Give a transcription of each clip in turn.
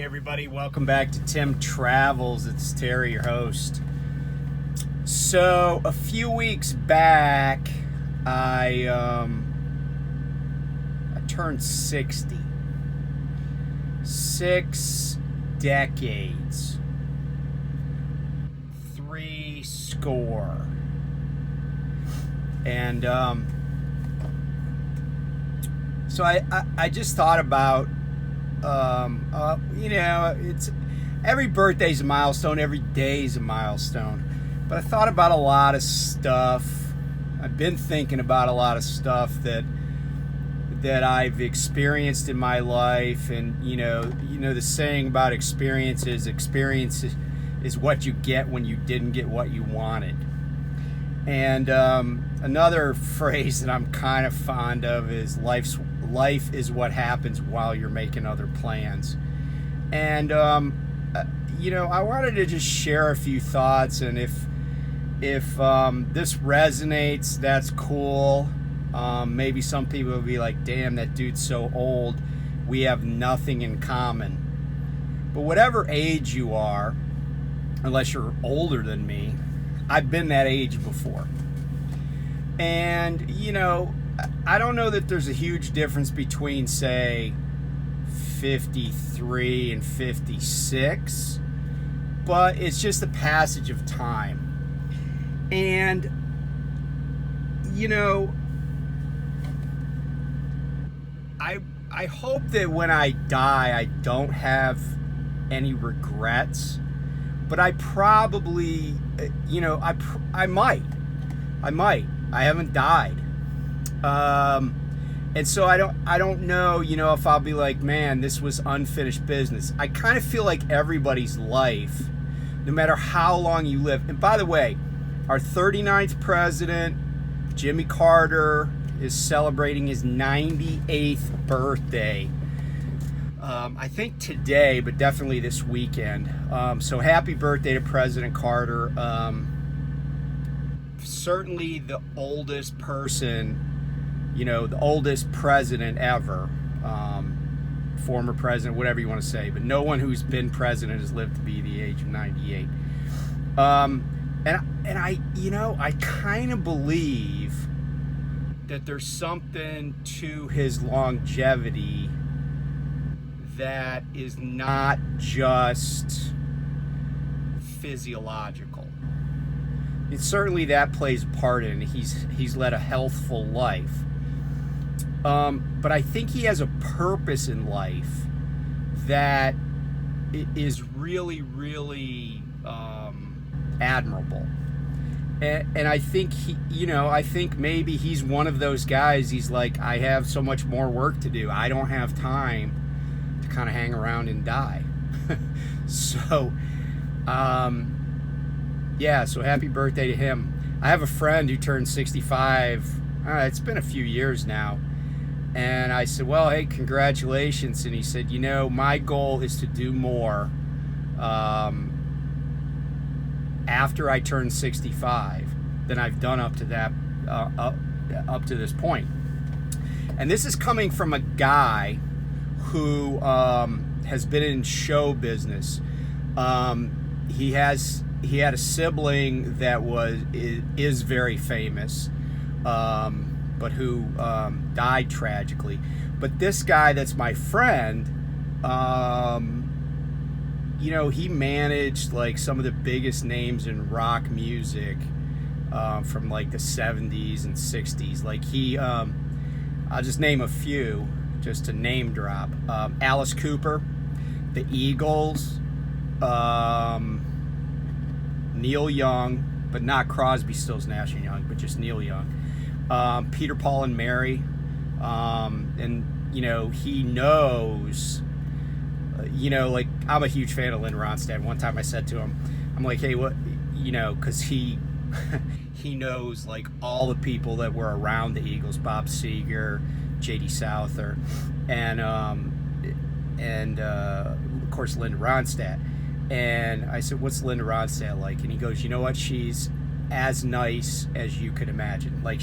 everybody, welcome back to Tim Travels. It's Terry, your host. So a few weeks back, I turned 60. 6 decades. 3 score. And so I just thought about it's every birthday's a milestone, every day's a milestone. But I thought about a lot of stuff. I've been thinking about a lot of stuff that I've experienced in my life, and you know the saying about experience is what you get when you didn't get what you wanted. And another phrase that I'm kind of fond of is life is what happens while you're making other plans. And I wanted to just share a few thoughts, and if this resonates, that's cool. Maybe some people will be like, damn, that dude's so old, we have nothing in common. But whatever age you are, unless you're older than me, I've been that age before. And, I don't know that there's a huge difference between, say, 53 and 56, but it's just the passage of time. And, I hope that when I die, I don't have any regrets, but I probably, I might. I haven't died. And so I don't know, if I'll be like, man, this was unfinished business. I kind of feel like everybody's life, no matter how long you live. And by the way, our 39th president, Jimmy Carter, is celebrating his 98th birthday. I think today, but definitely this weekend. So happy birthday to President Carter. Certainly the oldest person, the oldest president ever, former president, whatever you want to say, but no one who's been president has lived to be the age of 98. And I kind of believe that there's something to his longevity that is not just physiological. And certainly that plays a part in it. He's led a healthful life. But I think he has a purpose in life that is really, really admirable. And I think I think maybe he's one of those guys. He's like, I have so much more work to do. I don't have time to kind of hang around and die. So, so happy birthday to him. I have a friend who turned 65. It's been a few years now. And I said, well, hey, congratulations. And he said, my goal is to do more after I turn 65 than I've done up to that up to this point. And this is coming from a guy who has been in show business. He had a sibling that is very famous, but who died tragically. But this guy that's my friend, he managed like some of the biggest names in rock music from like the 70s and 60s. Like I'll just name a few just to name drop. Alice Cooper, the Eagles, Neil Young, but not Crosby, Stills, Nash and Young, but just Neil Young. Peter, Paul, and Mary. And he knows, like, I'm a huge fan of Lynn Ronstadt. One time I said to him, I'm like, hey, what, because he knows, like, all the people that were around the Eagles, Bob Seger, J.D. Souther, and of course, Linda Ronstadt. And I said, what's Linda Ronstadt like? And he goes, you know what? She's as nice as you could imagine. Like,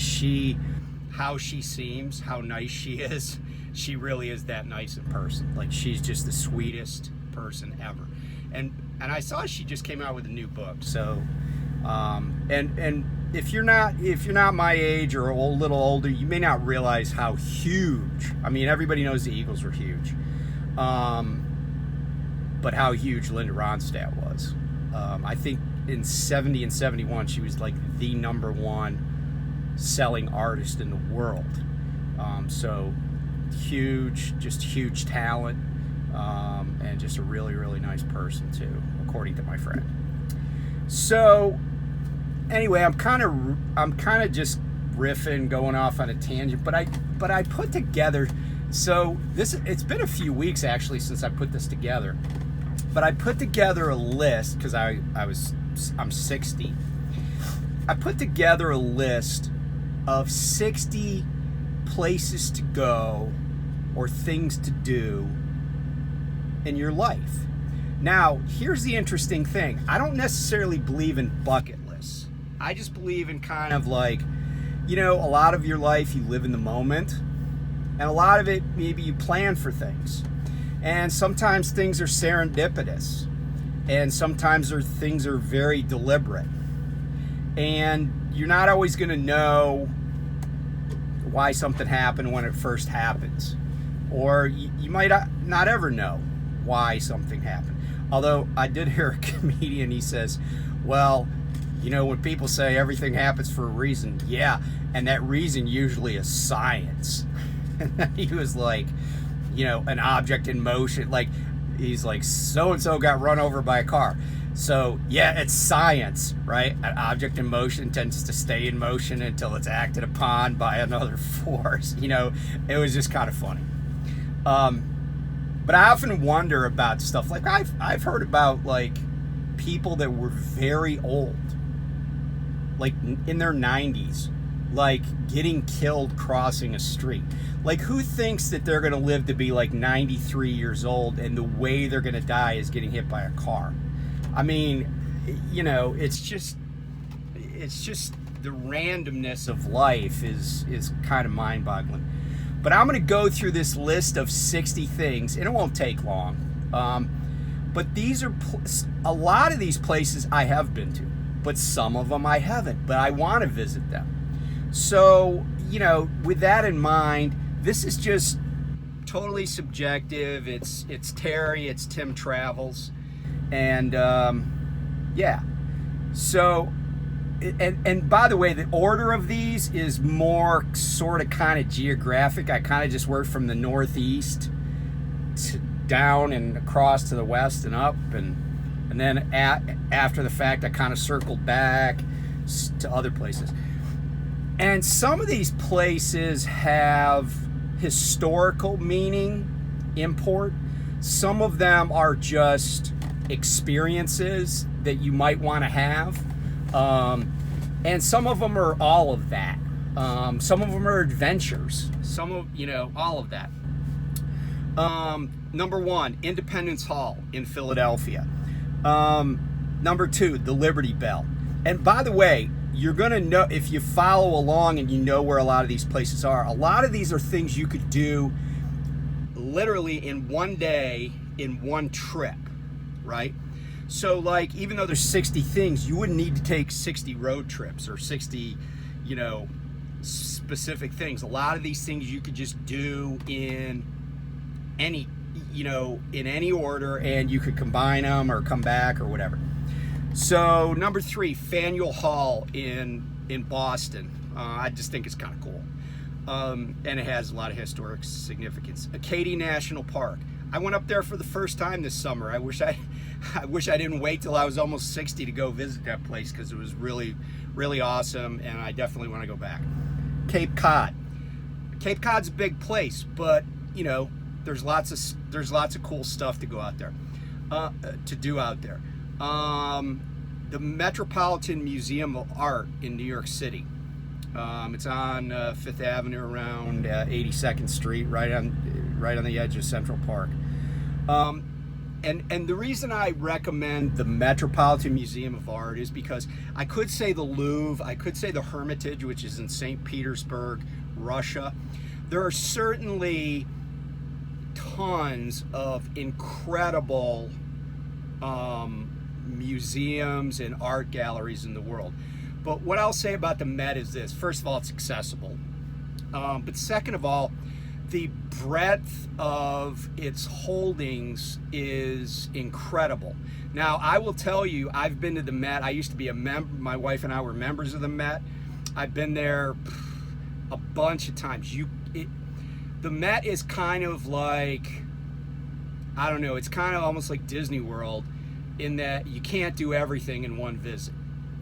how she seems, how nice she is, she really is that nice in person. Like, she's just the sweetest person ever. And I saw she just came out with a new book. So, and if you're not my age or a little older, you may not realize how huge. I mean, everybody knows the Eagles were huge, but how huge Linda Ronstadt was. I think in 70 and 71, she was like the #1 selling artist in the world. So huge, just huge talent, and just a really, really nice person too, according to my friend. So anyway, I'm kind of just riffing, going off on a tangent, but I put together. So it's been a few weeks actually since I put this together, but I put together a list because I'm 60. I put together a list of 60 places to go or things to do in your life. Now, here's the interesting thing. I don't necessarily believe in bucket lists. I just believe in kind of like, a lot of your life you live in the moment, and a lot of it maybe you plan for things. And sometimes things are serendipitous, and sometimes things are very deliberate. And you're not always going to know why something happened when it first happens. Or you might not ever know why something happened. Although I did hear a comedian, he says, well, when people say everything happens for a reason, yeah, and that reason usually is science. And then he was like, an object in motion, like he's like, so-and-so got run over by a car. So yeah, it's science, right? An object in motion tends to stay in motion until it's acted upon by another force. It was just kind of funny. But I often wonder about stuff like I've heard about like people that were very old, like in their 90s, like getting killed crossing a street. Like, who thinks that they're going to live to be like 93 years old and the way they're going to die is getting hit by a car? I mean, it's just the randomness of life is kind of mind-boggling. But I'm going to go through this list of 60 things, and it won't take long. But these are a lot of these places I have been to, but some of them I haven't, but I want to visit them. So, with that in mind, this is just totally subjective. It's Terry, it's Tim Travels. And yeah, so, and by the way, the order of these is more sort of kind of geographic. I kind of just worked from the northeast to down and across to the west and up, and then after the fact I kind of circled back to other places. And some of these places have historical meaning, import. Some of them are just experiences that you might want to have, and some of them are all of that. Some of them are adventures, all of that. Number 1, Independence Hall in Philadelphia. Number 2, the Liberty Bell. And by the way, you're gonna know, if you follow along and you know where a lot of these places are, a lot of these are things you could do literally in one day, in one trip, right? So like, even though there's 60 things, you wouldn't need to take 60 road trips or 60, specific things. A lot of these things you could just do in any, in any order, and you could combine them or come back or whatever. So number 3, Faneuil Hall in Boston. I just think it's kind of cool. And it has a lot of historic significance. Acadia National Park. I went up there for the first time this summer. I wish I didn't wait till I was almost 60 to go visit that place, because it was really, really awesome, and I definitely want to go back. Cape Cod. Cape Cod's a big place, but there's lots of cool stuff to go out there, to do out there. The Metropolitan Museum of Art in New York City. It's on Fifth Avenue around 82nd Street, right on the edge of Central Park. And the reason I recommend the Metropolitan Museum of Art is because I could say the Louvre, I could say the Hermitage, which is in St. Petersburg, Russia. There are certainly tons of incredible museums and art galleries in the world. But what I'll say about the Met is this. First of all, it's accessible. But second of all, the breadth of its holdings is incredible. Now, I will tell you, I've been to the Met. I used to be a member. My wife and I were members of the Met. I've been there a bunch of times. The Met is kind of like, I don't know, it's kind of almost like Disney World in that you can't do everything in one visit.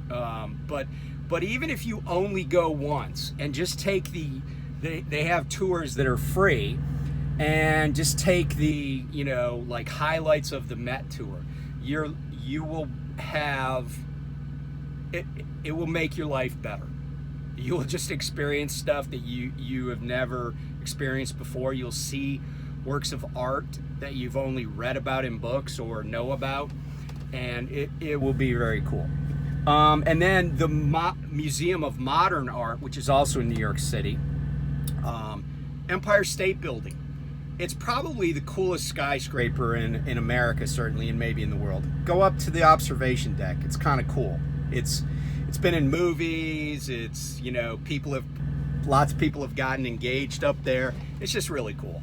But even if you only go once and just take they have tours that are free, and just take the, you know, like highlights of the Met tour, you will have it. It will make your life better. You will just experience stuff that you have never experienced before. You'll see works of art that you've only read about in books or know about, and it will be very cool. And then the Museum of Modern Art, which is also in New York City, Empire State Building. It's probably the coolest skyscraper in America, certainly, and maybe in the world. Go up to the observation deck. It's kind of cool. It's been in movies. It's, you know, lots of people have gotten engaged up there. It's just really cool.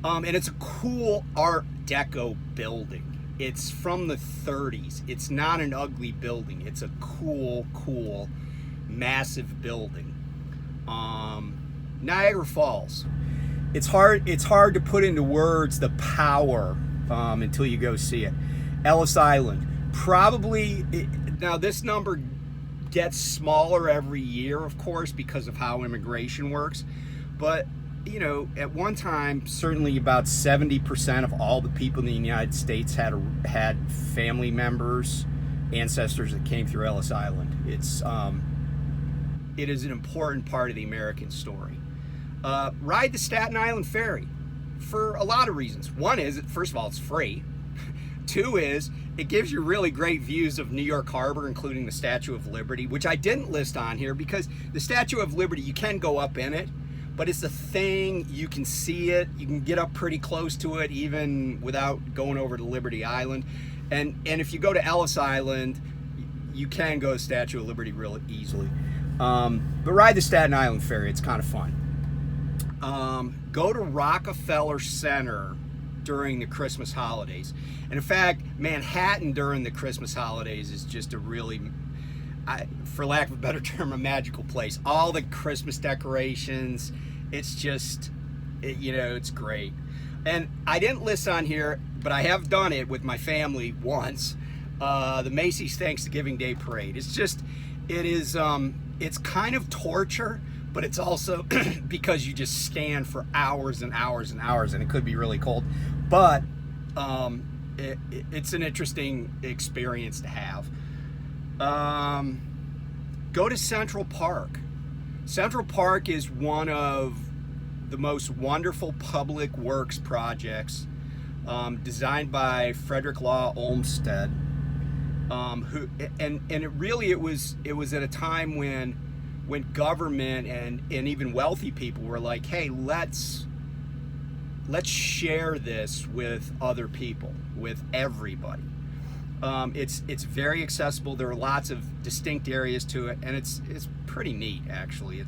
And it's a cool Art Deco building. It's from the 30s. It's not an ugly building. It's a cool, massive building. Niagara Falls. It's hard to put into words the power until you go see it. Ellis Island. Probably, now this number gets smaller every year, of course, because of how immigration works. But, you know, at one time, certainly about 70% of all the people in the United States had family members, ancestors that came through Ellis Island. It is an important part of the American story. Ride the Staten Island Ferry for a lot of reasons. One is, first of all, it's free. Two is, it gives you really great views of New York Harbor, including the Statue of Liberty, which I didn't list on here because the Statue of Liberty, you can go up in it, but it's a thing, you can see it, you can get up pretty close to it even without going over to Liberty Island. And if you go to Ellis Island, you can go to Statue of Liberty really easily. But ride the Staten Island Ferry, it's kind of fun. Go to Rockefeller Center during the Christmas holidays. And in fact, Manhattan during the Christmas holidays is just a really, for lack of a better term, a magical place. All the Christmas decorations, it's just, you know, it's great. And I didn't list on here, but I have done it with my family once, the Macy's Thanksgiving Day Parade. It's kind of torture, but it's also because you just stand for hours and hours and hours, and it could be really cold. But it's an interesting experience to have. Go to Central Park. Central Park is one of the most wonderful public works projects designed by Frederick Law Olmsted. It was at a time when government and even wealthy people were like, hey, let's share this with other people, with everybody. It's very accessible. There are lots of distinct areas to it, and it's pretty neat, actually.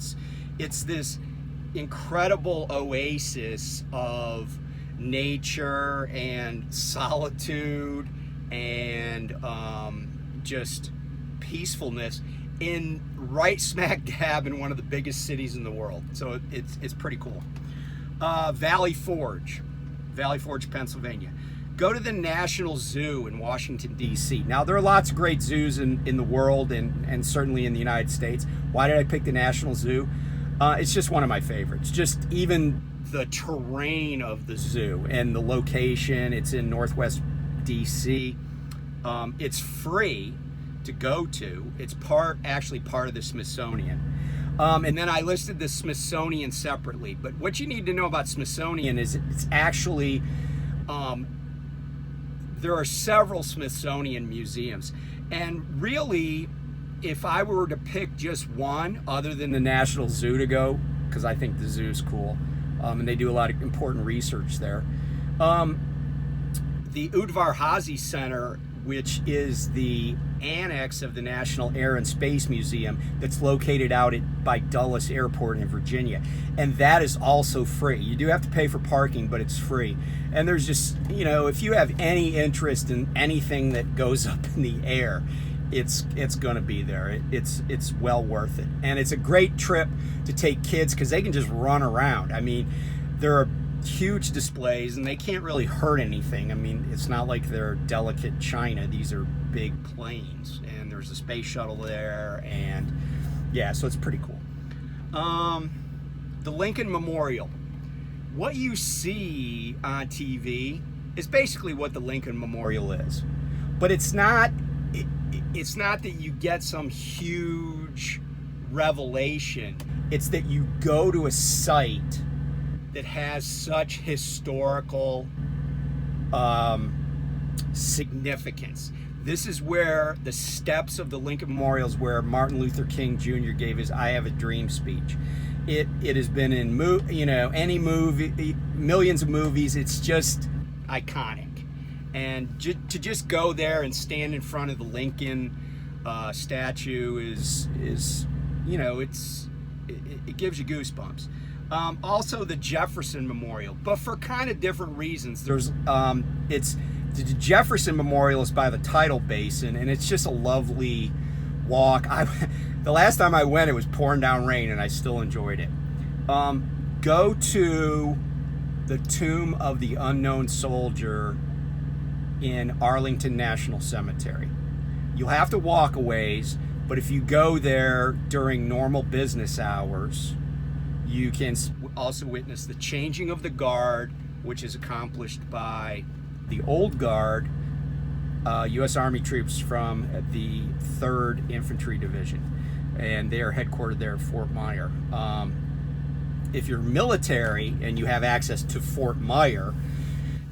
It's this incredible oasis of nature and solitude and just peacefulness in right smack dab in one of the biggest cities in the world. So it's pretty cool. Valley Forge, Pennsylvania. Go to the National Zoo in Washington, D.C. Now, there are lots of great zoos in the world and certainly in the United States. Why did I pick the National Zoo? It's just one of my favorites. Just even the terrain of the zoo and the location. It's in Northwest D.C. It's free to go to. It's actually part of the Smithsonian. And then I listed the Smithsonian separately. But what you need to know about Smithsonian is it's actually, there are several Smithsonian museums. And really, if I were to pick just one other than the National Zoo to go, because I think the zoo's cool, and they do a lot of important research there, The Udvar Hazy Center, which is the annex of the National Air and Space Museum that's located out by Dulles Airport in Virginia. And that is also free. You do have to pay for parking, but it's free. And there's just, if you have any interest in anything that goes up in the air, it's going to be there. It's well worth it. And it's a great trip to take kids because they can just run around. I mean, there are huge displays and they can't really hurt anything. I mean, it's not like they're delicate china. These are big planes, and there's a space shuttle there, and yeah, so it's pretty cool. The Lincoln Memorial. What you see on TV is basically what the Lincoln Memorial is, but it's not that you get some huge revelation. It's that you go to a site that has such historical significance. This is where the steps of the Lincoln Memorial is where Martin Luther King Jr. gave his "I Have a Dream" speech. It has been in any movie, millions of movies. It's just iconic, and to just go there and stand in front of the Lincoln statue is it gives you goosebumps. Also the Jefferson Memorial, but for kind of different reasons. There's the Jefferson Memorial is by the Tidal Basin, and it's just a lovely walk. The last time I went, it was pouring down rain, and I still enjoyed it. Go to the Tomb of the Unknown Soldier in Arlington National Cemetery. You'll have to walk a ways, but if you go there during normal business hours, you can also witness the changing of the guard, which is accomplished by the old guard, U.S. Army troops from the 3rd Infantry Division, and they are headquartered there at Fort Myer. If you're military and you have access to Fort Myer,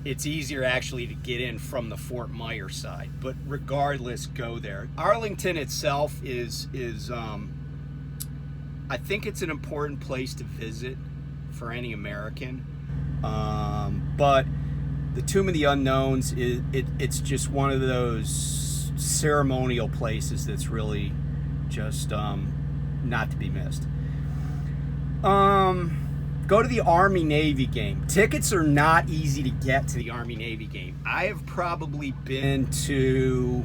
it's easier actually to get in from the Fort Myer side. But regardless, go there. Arlington itself is I think it's an important place to visit for any American. But the Tomb of the Unknowns it's just one of those ceremonial places that's really just not to be missed. Go to the Army-Navy game. Tickets are not easy to get to the Army-Navy game. I have probably been to,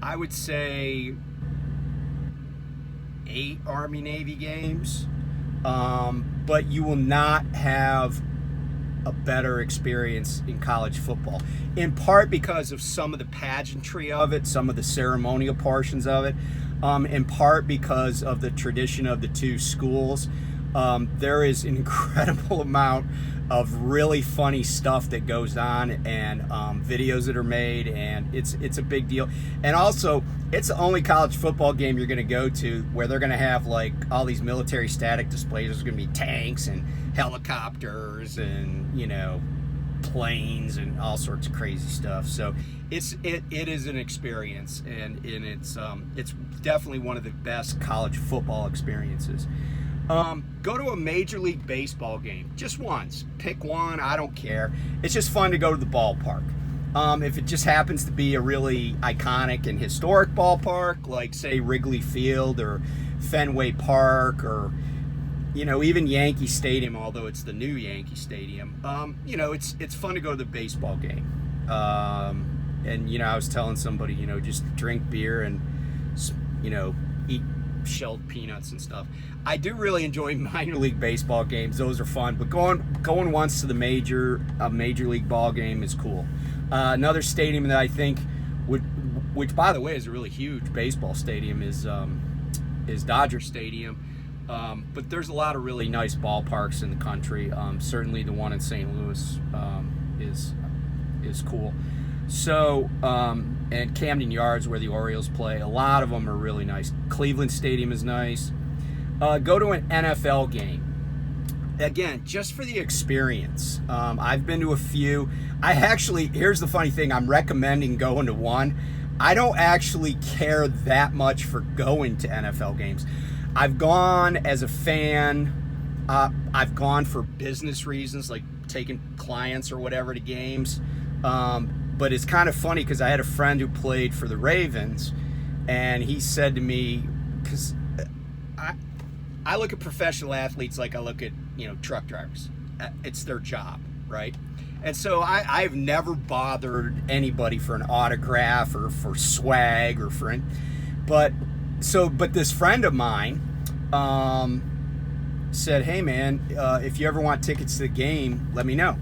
I would say, 8 Army-Navy games, but you will not have a better experience in college football, in part because of some of the pageantry of it, some of the ceremonial portions of it, in part because of the tradition of the two schools. There is an incredible amount of really funny stuff that goes on, and videos that are made, and it's a big deal. And also, it's the only college football game you're going to go to where they're going to have like all these military static displays. There's going to be tanks and helicopters and planes and all sorts of crazy stuff. So it is an experience, and it's definitely one of the best college football experiences. Go to a Major League Baseball game just once. Pick one, I don't care. It's just fun to go to the ballpark. If it just happens to be a really iconic and historic ballpark, like say Wrigley Field or Fenway Park, or even Yankee Stadium, although it's the new Yankee Stadium, it's fun to go to the baseball game. And I was telling somebody, just drink beer and eat shelled peanuts and stuff. I do really enjoy minor league baseball games. Those are fun, but going once to the major league ball game is cool. Another stadium that I think which by the way is a really huge baseball stadium, is Dodger Stadium. But there's a lot of really nice ballparks in the country. Certainly the one in St. Louis is cool. So, and Camden Yards, where the Orioles play, a lot of them are really nice. Cleveland Stadium is nice. Go to an NFL game. Again, just for the experience. I've been to a few. Here's the funny thing, I'm recommending going to one. I don't actually care that much for going to NFL games. I've gone as a fan. I've gone for business reasons, like taking clients or whatever to games. But it's kind of funny because I had a friend who played for the Ravens, and he said to me, because I look at professional athletes like I look at, truck drivers. It's their job, right? And so I've never bothered anybody for an autograph or for swag or for but this friend of mine said, hey man, if you ever want tickets to the game, let me know.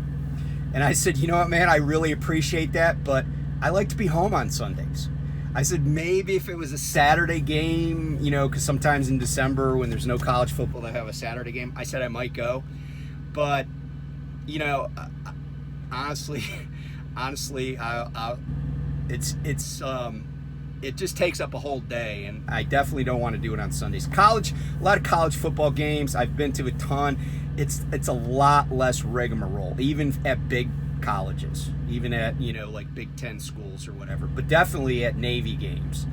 And I said, you know what, man, I really appreciate that, but I like to be home on Sundays. I said, maybe if it was a Saturday game, because sometimes in December when there's no college football, they have a Saturday game. I said I might go, but honestly, it just takes up a whole day, and I definitely don't want to do it on Sundays. A lot of college football games, I've been to a ton. It's a lot less rigmarole, even at big colleges, even at like Big Ten schools or whatever, but definitely at Navy games.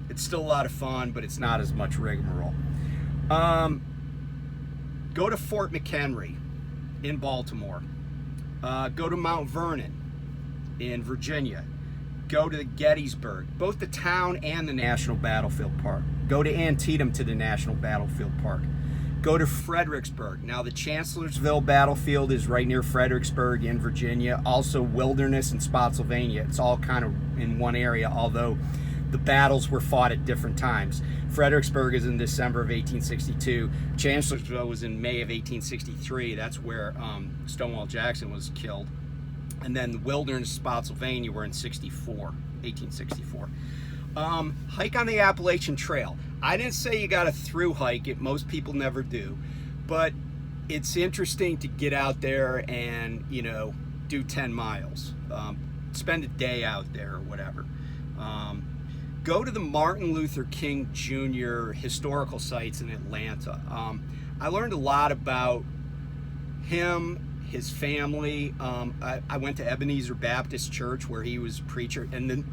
It's still a lot of fun, but it's not as much rigmarole. Go to Fort McHenry in Baltimore. Go to Mount Vernon in Virginia. Go to the Gettysburg, both the town and the National Battlefield Park. Go to Antietam to the National Battlefield Park. Go to Fredericksburg. Now, the Chancellorsville Battlefield is right near Fredericksburg in Virginia. Also, Wilderness and Spotsylvania. It's all kind of in one area, although the battles were fought at different times. Fredericksburg is in December of 1862. Chancellorsville was in May of 1863. That's where Stonewall Jackson was killed. And then the Wilderness, Spotsylvania were in 1864. Hike on the Appalachian Trail. I didn't say you got to through hike it. Most people never do. But it's interesting to get out there and, do 10 miles. Spend a day out there or whatever. Go to the Martin Luther King Jr. historical sites in Atlanta. I learned a lot about him, his family. I went to Ebenezer Baptist Church where he was a preacher, and then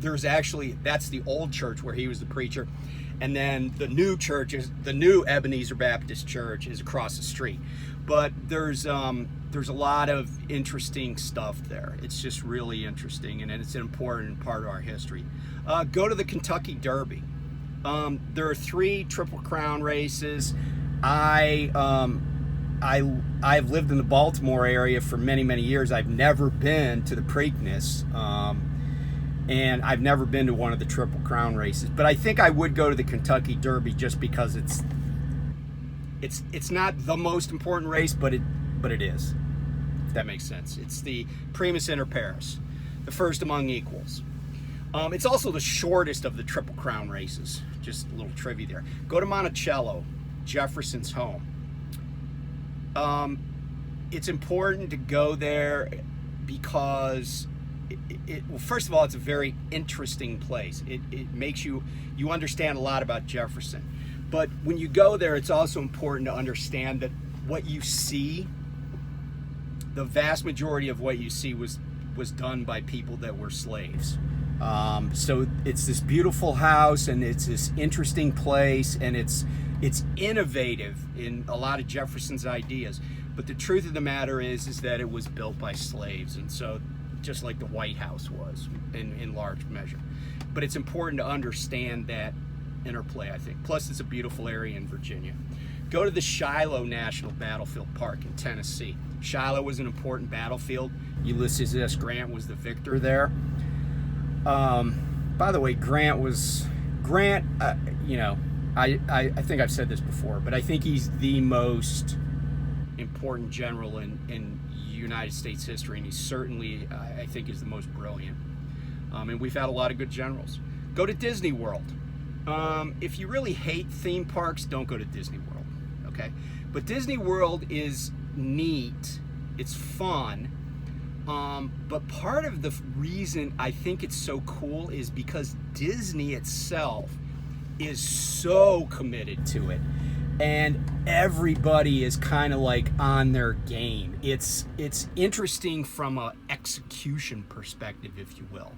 that's the old church where he was the preacher, and then the new Ebenezer Baptist Church is across the street. But there's a lot of interesting stuff there. It's just really interesting, and it's an important part of our history. Go to the Kentucky Derby. There are 3 Triple Crown races. I've lived in the Baltimore area for many, many years. I've never been to the Preakness, and I've never been to one of the Triple Crown races. But I think I would go to the Kentucky Derby just because it's not the most important race, but it is. If that makes sense. It's the Primus Inter Pares, the first among equals. It's also the shortest of the Triple Crown races. Just a little trivia there. Go to Monticello, Jefferson's home. It's important to go there because well, first of all, it's a very interesting place. It makes you understand a lot about Jefferson. But when you go there, it's also important to understand that what you see, the vast majority of what you see was done by people that were slaves. So it's this beautiful house, and it's this interesting place, and it's innovative in a lot of Jefferson's ideas. But the truth of the matter is that it was built by slaves, and so just like the White House was in large measure. But it's important to understand that interplay, I think. Plus, it's a beautiful area in Virginia. Go to the Shiloh National Battlefield Park in Tennessee. Shiloh was an important battlefield. Ulysses S. Grant was the victor there. By the way, Grant, I think I've said this before, but I think he's the most important general in United States history, and he's certainly, I think, is the most brilliant. And we've had a lot of good generals. Go to Disney World. If you really hate theme parks, don't go to Disney World, okay? But Disney World is neat. It's fun. But part of the reason I think it's so cool is because Disney itself is so committed to it, and everybody is kind of like on their game. It's interesting from an execution perspective, if you will.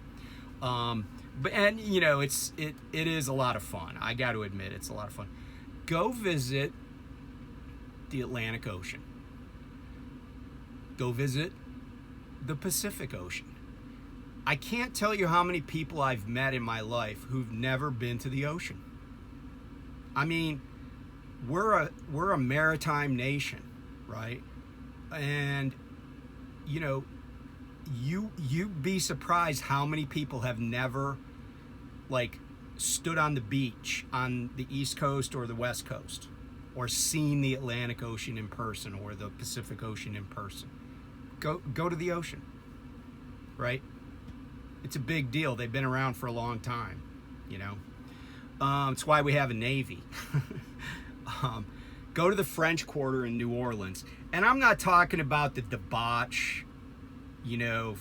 But it is a lot of fun. I got to admit, it's a lot of fun. Go visit the Atlantic Ocean. go visit the Pacific Ocean. I can't tell you how many people I've met in my life who've never been to the ocean. I mean, we're a maritime nation, right? And you know, you'd be surprised how many people have never like stood on the beach on the East Coast or the West Coast, or seen the Atlantic Ocean in person or the Pacific Ocean in person. Go to the ocean, right? It's a big deal. They've been around for a long time, you know. It's why we have a Navy. Go to the French Quarter in New Orleans. And I'm not talking about the debauch, you know,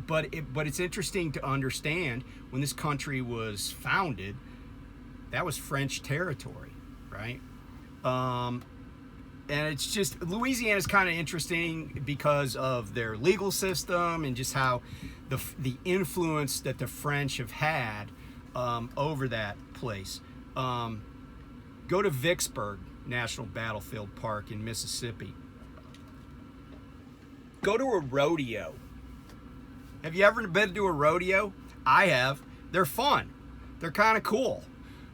but it's interesting to understand when this country was founded, that was French territory, right? And it's just, Louisiana's kind of interesting because of their legal system and just how the influence that the French have had over that place. Go to Vicksburg National Battlefield Park in Mississippi. Go to a rodeo. Have you ever been to a rodeo? I have. They're fun. They're kind of cool.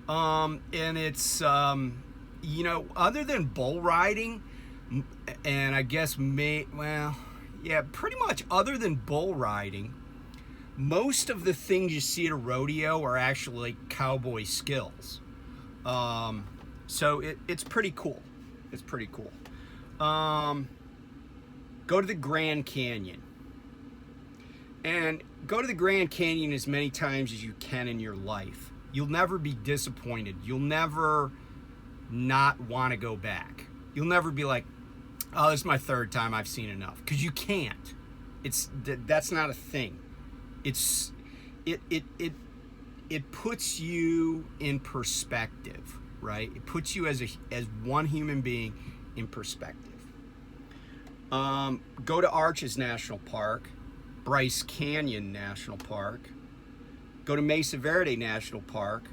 And it's, you know, other than bull riding, and I guess pretty much other than bull riding, most of the things you see at a rodeo are actually cowboy skills. So it's pretty cool. It's pretty cool. Go to the Grand Canyon. And go to the Grand Canyon as many times as you can in your life. You'll never be disappointed. You'll never not want to go back. You'll never be like, oh, this is my third time, I've seen enough. Because you can't. That's not a thing. It puts you in perspective, right? It puts you as one human being in perspective. Go to Arches National Park, Bryce Canyon National Park, go to Mesa Verde National Park,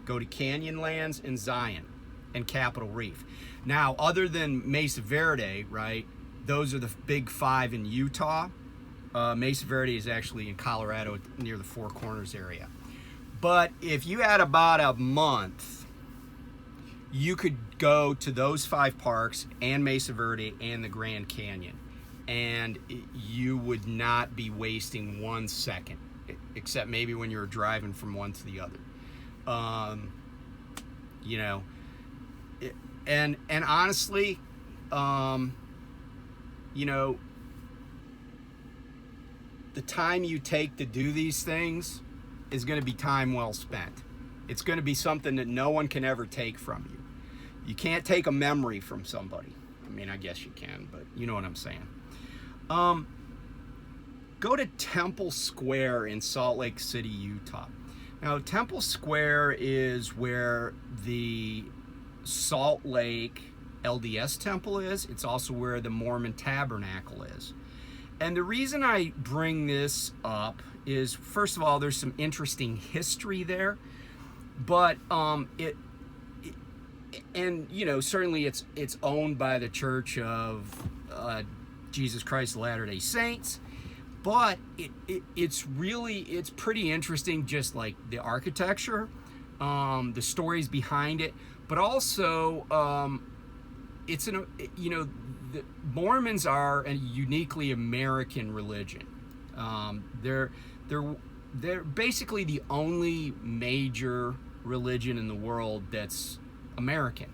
go to Canyonlands and Zion and Capitol Reef. Now, other than Mesa Verde, right, those are the big five in Utah. Mesa Verde is actually in Colorado near the Four Corners area. But if you had about a month, you could go to those five parks and Mesa Verde and the Grand Canyon, and you would not be wasting 1 second, except maybe when you're driving from one to the other. You know, and honestly, you know, the time you take to do these things is going to be time well spent. It's going to be something that no one can ever take from you. You can't take a memory from somebody. I mean, I guess you can, but you know what I'm saying. Go to Temple Square in Salt Lake City, Utah. Now, Temple Square is where the Salt Lake LDS Temple is. It's also where the Mormon Tabernacle is. And the reason I bring this up is, first of all, there's some interesting history there, but and you know, certainly it's owned by the Church of Jesus Christ of Latter-day Saints, but it's pretty interesting, just like the architecture, the stories behind it, but also the Mormons are a uniquely American religion. They're basically the only major religion in the world that's American,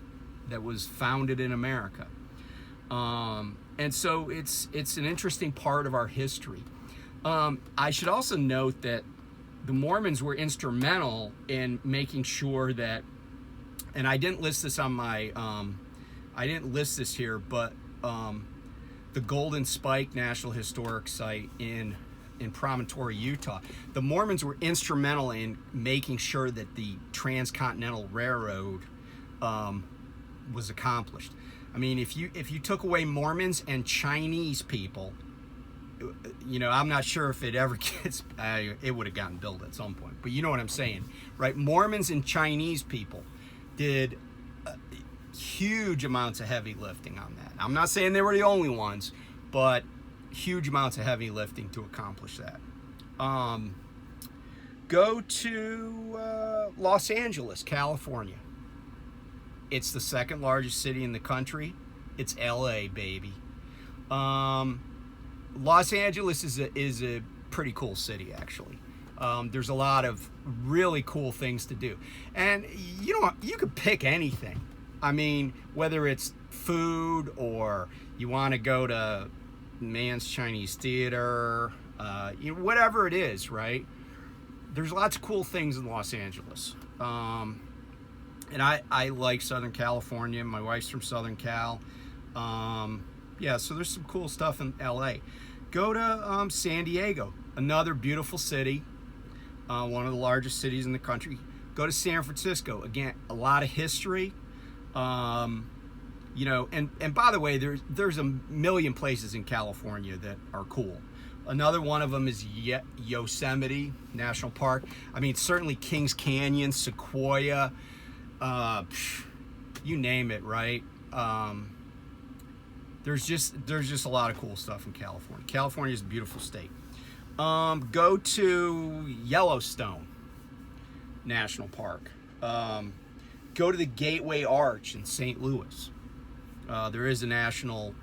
that was founded in America. And so it's an interesting part of our history. I should also note that the Mormons were instrumental in making sure that, and I didn't list this on my, I didn't list this here, but the Golden Spike National Historic Site in Promontory, Utah, the Mormons were instrumental in making sure that the Transcontinental Railroad was accomplished. I mean, if you took away Mormons and Chinese people, you know, I'm not sure if it ever gets, it would have gotten built at some point, but you know what I'm saying, right? Mormons and Chinese people did huge amounts of heavy lifting on that. I'm not saying they were the only ones, but huge amounts of heavy lifting to accomplish that. Go to Los Angeles, California. It's the second largest city in the country. It's LA, baby. Los Angeles is a pretty cool city, actually. There's a lot of really cool things to do, and you could pick anything. I mean, whether it's food or you want to go to Mann's Chinese Theater, whatever it is, right? There's lots of cool things in Los Angeles. And I like Southern California. My wife's from Southern Cal. Yeah, so there's some cool stuff in LA. Go to San Diego, another beautiful city, one of the largest cities in the country. Go to San Francisco, again, a lot of history. And by the way, there's a million places in California that are cool. Another one of them is Yosemite National Park. I mean, certainly Kings Canyon, Sequoia, you name it, right? There's just a lot of cool stuff in California. California is a beautiful state. Go to Yellowstone National Park. Go to the Gateway Arch in St. Louis. There is a national,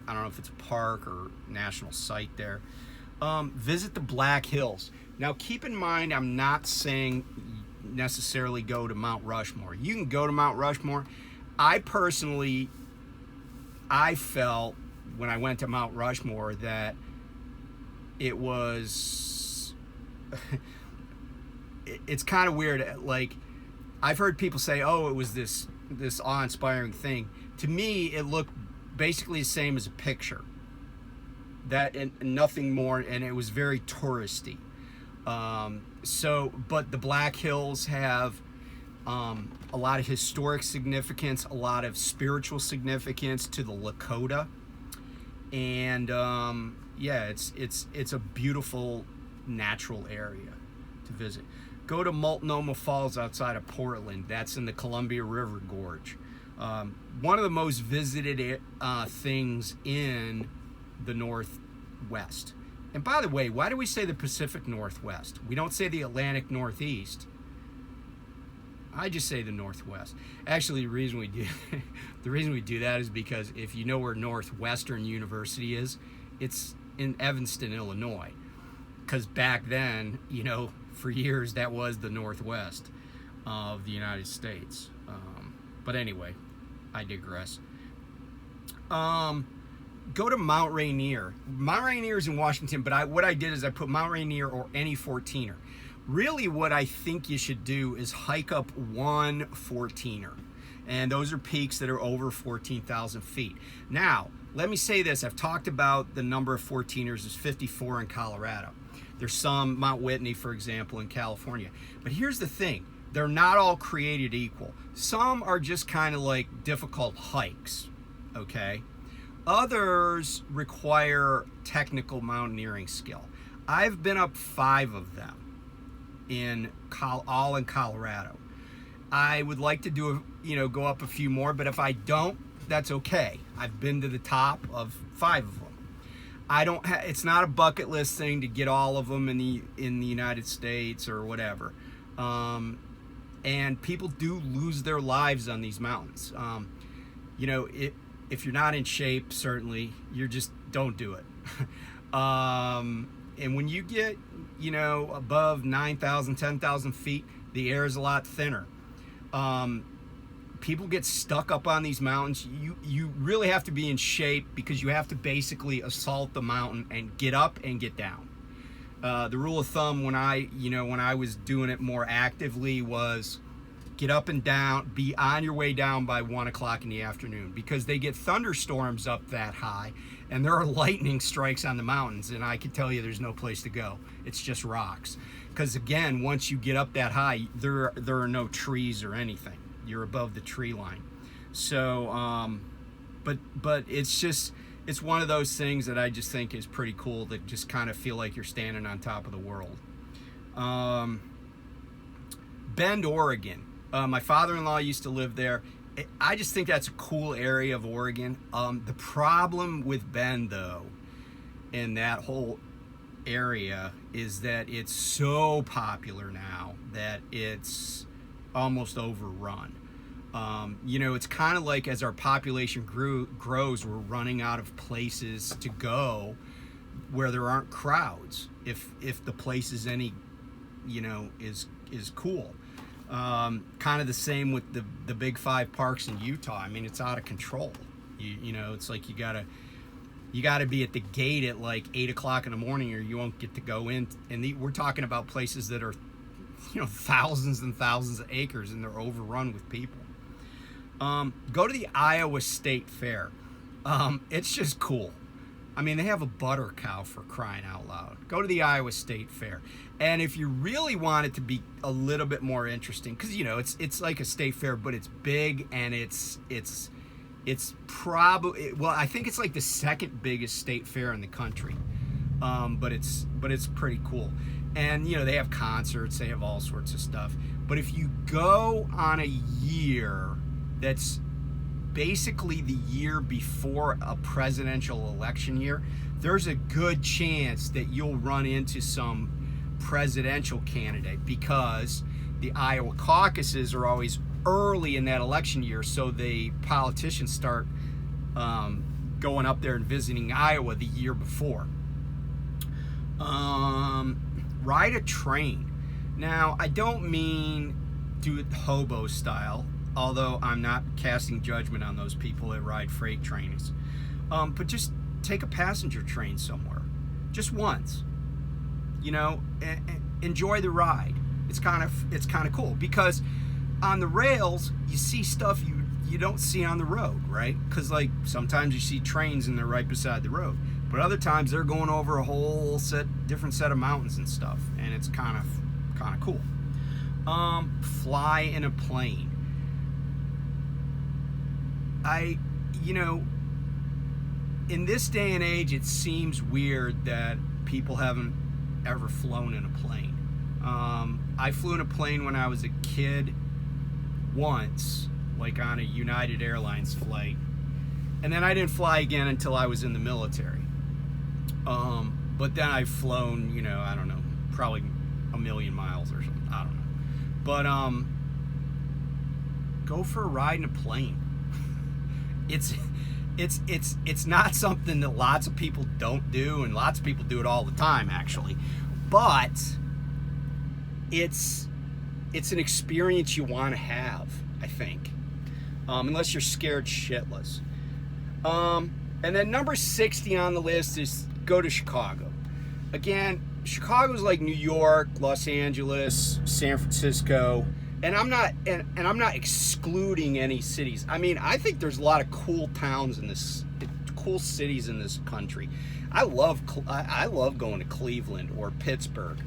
I don't know if it's a park or national site there. Visit the Black Hills. Now keep in mind, I'm not saying necessarily go to Mount Rushmore. You can go to Mount Rushmore. I felt when I went to Mount Rushmore that it was it's kind of weird. Like, I've heard people say, oh, it was this awe-inspiring thing. To me, it looked basically the same as a picture, that and nothing more, and it was very touristy. But the Black Hills have a lot of historic significance, a lot of spiritual significance to the Lakota, and it's a beautiful natural area to visit. Go to Multnomah Falls outside of Portland. That's in the Columbia River Gorge. One of the most visited things in the Northwest. And by the way, why do we say the Pacific Northwest? We don't say the Atlantic Northeast. I just say the Northwest. Actually, the reason we do that is because if you know where Northwestern University is, it's in Evanston, Illinois. Because back then, for years that was the Northwest of the United States. But anyway, I digress. Go to Mount Rainier. Mount Rainier is in Washington, but what I did is I put Mount Rainier or any 14er. Really what I think you should do is hike up one 14er. And those are peaks that are over 14,000 feet. Now, let me say this. I've talked about the number of 14ers is 54 in Colorado. There's some, Mount Whitney, for example, in California. But here's the thing. They're not all created equal. Some are just kind of like difficult hikes, okay? Others require technical mountaineering skill. I've been up 5 of them all in Colorado. I would like to go up a few more, but if I don't, that's okay. I've been to the top of 5 of them. It's not a bucket list thing to get all of them in the United States or whatever. And people do lose their lives on these mountains. If you're not in shape, certainly, you just don't do it. And when you get, above 9,000, 10,000 feet, the air is a lot thinner. People get stuck up on these mountains. You really have to be in shape because you have to basically assault the mountain and get up and get down. The rule of thumb when I was doing it more actively was get up and down, be on your way down by 1 o'clock in the afternoon, because they get thunderstorms up that high and there are lightning strikes on the mountains, and I can tell you there's no place to go. It's just rocks. Because again, once you get up that high, there are no trees or anything. You're above the tree line. So, but it's one of those things that I just think is pretty cool, that just kind of feel like you're standing on top of the world. Bend, Oregon. My father-in-law used to live there. I just think that's a cool area of Oregon. The problem with Bend, though, in that whole area is that it's so popular now that it's almost overrun. It's kind of like as our population grows, we're running out of places to go where there aren't crowds. If the place is any, is cool. Kind of the same with the big 5 parks in Utah. I mean, it's out of control. It's like you gotta be at the gate at like 8 o'clock in the morning, or you won't get to go in. And we're talking about places that are, thousands and thousands of acres, and they're overrun with people. Go to the Iowa State Fair. It's just cool. I mean, they have a butter cow, for crying out loud. Go to the Iowa State Fair. And if you really want it to be a little bit more interesting, because it's like a state fair, but it's big, and it's probably, well, I think it's like the second biggest state fair in the country. But it's pretty cool. And they have concerts, they have all sorts of stuff. But if you go on a year that's basically the year before a presidential election year, there's a good chance that you'll run into some presidential candidate, because the Iowa caucuses are always early in that election year, so the politicians start going up there and visiting Iowa the year before. Ride a train. Now, I don't mean do it hobo style, although I'm not casting judgment on those people that ride freight trains. But just take a passenger train somewhere, just once. Enjoy the ride. It's kind of cool, because on the rails you see stuff you don't see on the road, right? Because like sometimes you see trains and they're right beside the road, but other times they're going over a whole different set of mountains and stuff, and it's kind of cool. Fly in a plane. In this day and age, it seems weird that people haven't ever flown in a plane. I flew in a plane when I was a kid once, like on a United Airlines flight, and then I didn't fly again until I was in the military. But then I've flown, I don't know, probably 1,000,000 miles or something. I don't know. But go for a ride in a plane. It's not something that lots of people don't do, and lots of people do it all the time, actually. But it's an experience you want to have, I think, unless you're scared shitless. And then number 60 on the list is go to Chicago. Again, Chicago's like New York, Los Angeles, San Francisco. And I'm not excluding any cities. I mean, I think there's a lot of cool cool cities in this country. I love going to Cleveland or Pittsburgh.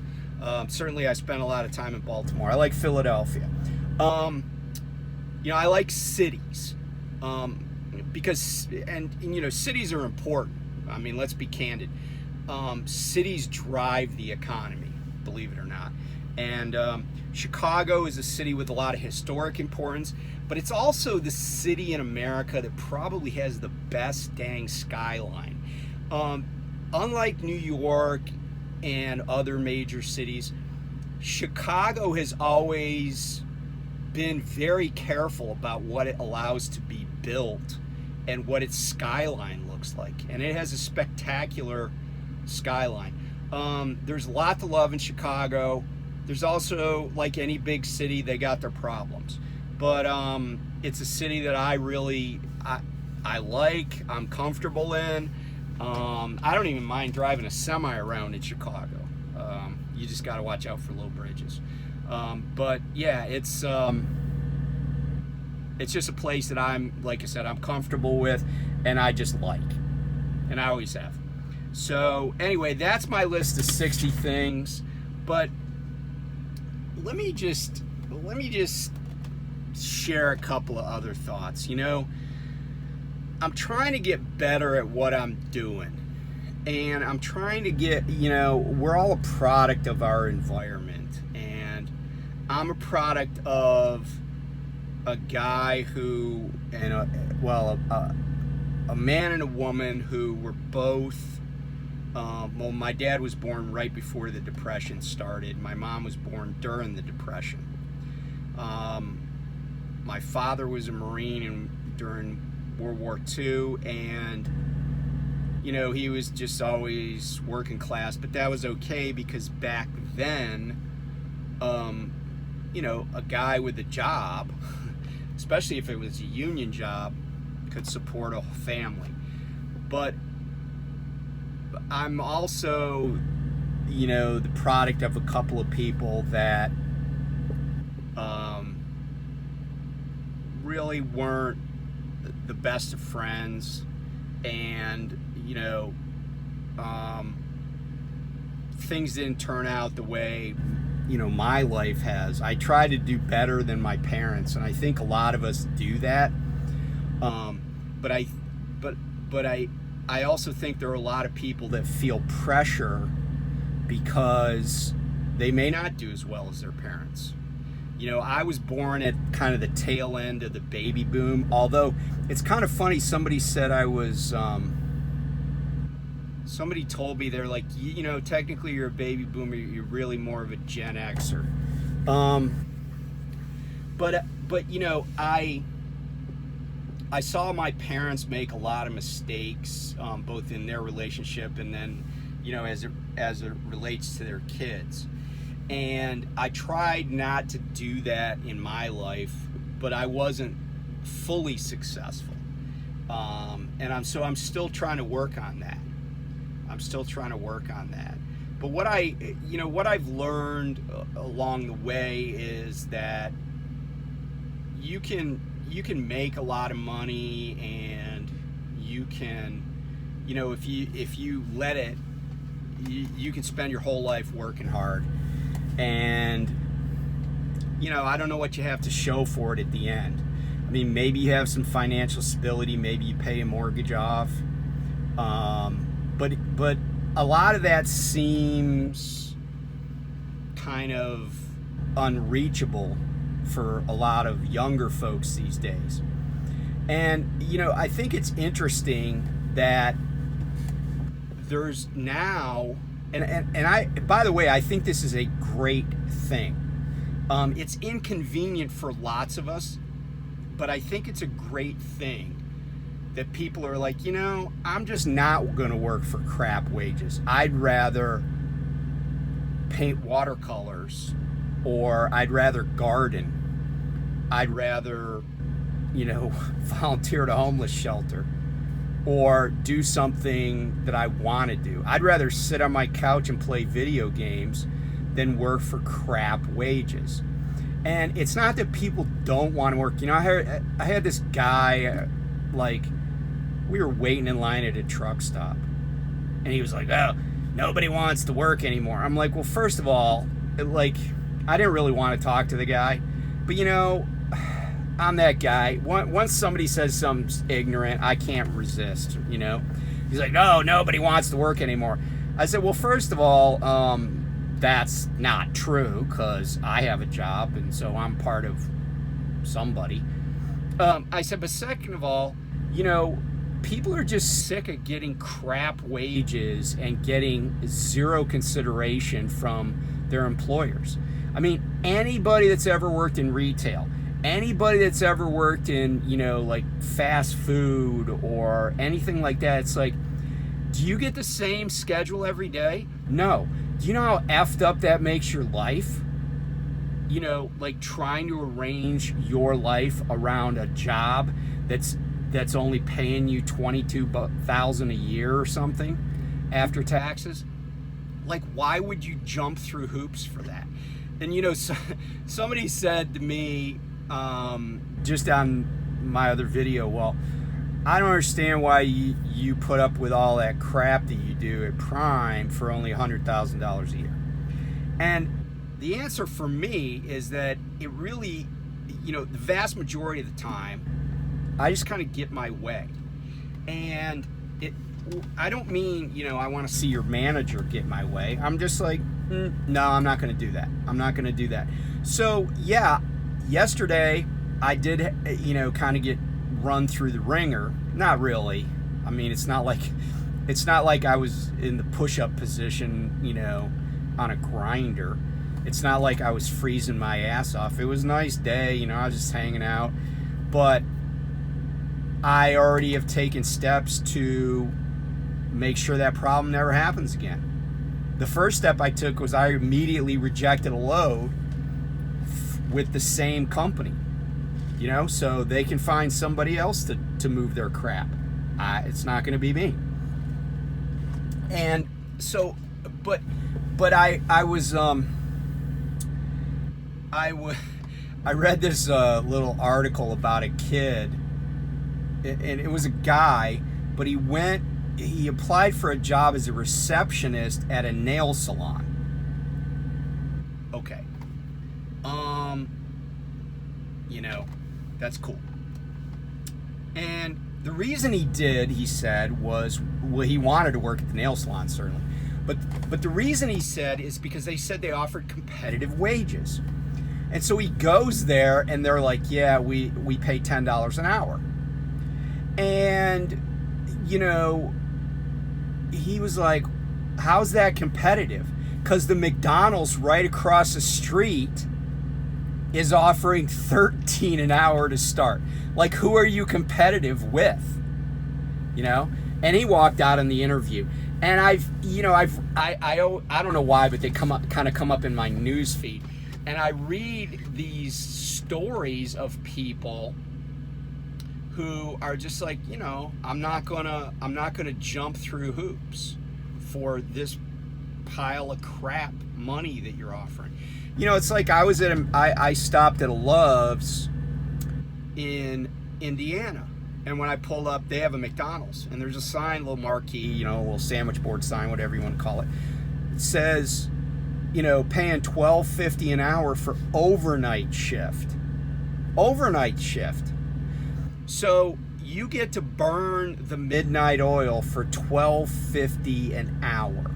Certainly, I spent a lot of time in Baltimore. I like Philadelphia. I like cities because cities are important. I mean, let's be candid. Cities drive the economy, believe it or not. And Chicago is a city with a lot of historic importance, but it's also the city in America that probably has the best dang skyline. Unlike New York and other major cities, Chicago has always been very careful about what it allows to be built and what its skyline looks like. And it has a spectacular skyline. There's a lot to love in Chicago. There's also, like any big city, they got their problems. But it's a city that I like, I'm comfortable in. I don't even mind driving a semi around in Chicago. You just got to watch out for low bridges. But yeah, it's just a place that like I said, I'm comfortable with, and I just like. And I always have. So anyway, that's my list of 60 things. But let me just share a couple of other thoughts. I'm trying to get better at what I'm doing, and I'm trying to get, we're all a product of our environment, and I'm a product of a guy who, and a man and a woman who were both, well, my dad was born right before the Depression started. My mom was born during the Depression. My father was a Marine during World War II, and he was just always working class, but that was okay because back then, a guy with a job, especially if it was a union job, could support a family. But I'm also, the product of a couple of people that really weren't the best of friends, and things didn't turn out the way my life has. I try to do better than my parents, and I think a lot of us do that. But I also think there are a lot of people that feel pressure because they may not do as well as their parents. I was born at kind of the tail end of the baby boom, although it's kind of funny. Somebody said I was, somebody told me, they're like, technically you're a baby boomer, you're really more of a Gen Xer. But I saw my parents make a lot of mistakes, both in their relationship and then, as it relates to their kids. And I tried not to do that in my life, but I wasn't fully successful. And I'm still trying to work on that. But what I've learned along the way is that you can make a lot of money, and you can, if you let it, you can spend your whole life working hard. And I don't know what you have to show for it at the end. I mean, maybe you have some financial stability, maybe you pay a mortgage off, but a lot of that seems kind of unreachable for a lot of younger folks these days. And I think it's interesting that there's now, and I, by the way, I think this is a great thing. It's inconvenient for lots of us, but I think it's a great thing that people are like, I'm just not going to work for crap wages. I'd rather paint watercolors, or I'd rather garden. I'd rather, volunteer at a homeless shelter, or do something that I want to do. I'd rather sit on my couch and play video games than work for crap wages. And it's not that people don't want to work. I had this guy, we were waiting in line at a truck stop, and he was like, oh, nobody wants to work anymore. I'm like, well, first of all, I didn't really want to talk to the guy, but I'm that guy. Once somebody says something's ignorant, I can't resist, He's like, no, nobody wants to work anymore. I said, well, first of all, that's not true, because I have a job, and so I'm part of somebody. I said, but second of all, people are just sick of getting crap wages and getting zero consideration from their employers. I mean, anybody that's ever worked in retail, anybody that's ever worked in, fast food or anything like that, it's like, do you get the same schedule every day? No. Do you know how effed up that makes your life? Trying to arrange your life around a job that's only paying you $22,000 a year or something after taxes. Why would you jump through hoops for that? And somebody said to me, just on my other video, well, I don't understand why you put up with all that crap that you do at Prime for only $100,000 a year. And the answer for me is that it really, the vast majority of the time, I just kind of get my way. And I don't mean, I want to see your manager get my way. I'm just like, no, I'm not going to do that. I'm not going to do that. So, yeah, yesterday I did, kind of get run through the ringer. Not really. I mean, it's not like I was in the push-up position, on a grinder. It's not like I was freezing my ass off. It was a nice day, I was just hanging out. But I already have taken steps to make sure that problem never happens again. The first step I took was I immediately rejected a load with the same company, so they can find somebody else to move their crap. It's not going to be me. And so, but I read this little article about a kid, and it was a guy, but he applied for a job as a receptionist at a nail salon. Okay. That's cool. And the reason he did, he said, was, well, he wanted to work at the nail salon, certainly. But the reason he said is because they said they offered competitive wages. And so he goes there and they're like, yeah, we pay $10 an hour. And, he was like, how's that competitive? Because the McDonald's right across the street is offering $13 an hour to start. Like, who are you competitive with? And he walked out in the interview. And I don't know why, but they come up in my news feed. And I read these stories of people who are just like, I'm not gonna jump through hoops for this pile of crap money that you're offering. It's like I stopped at a Love's in Indiana, and when I pulled up, they have a McDonald's, and there's a sign, a little marquee, a little sandwich board sign, whatever you want to call it. It says, paying $12.50 an hour for overnight shift. Overnight shift. So you get to burn the midnight oil for $12.50 an hour.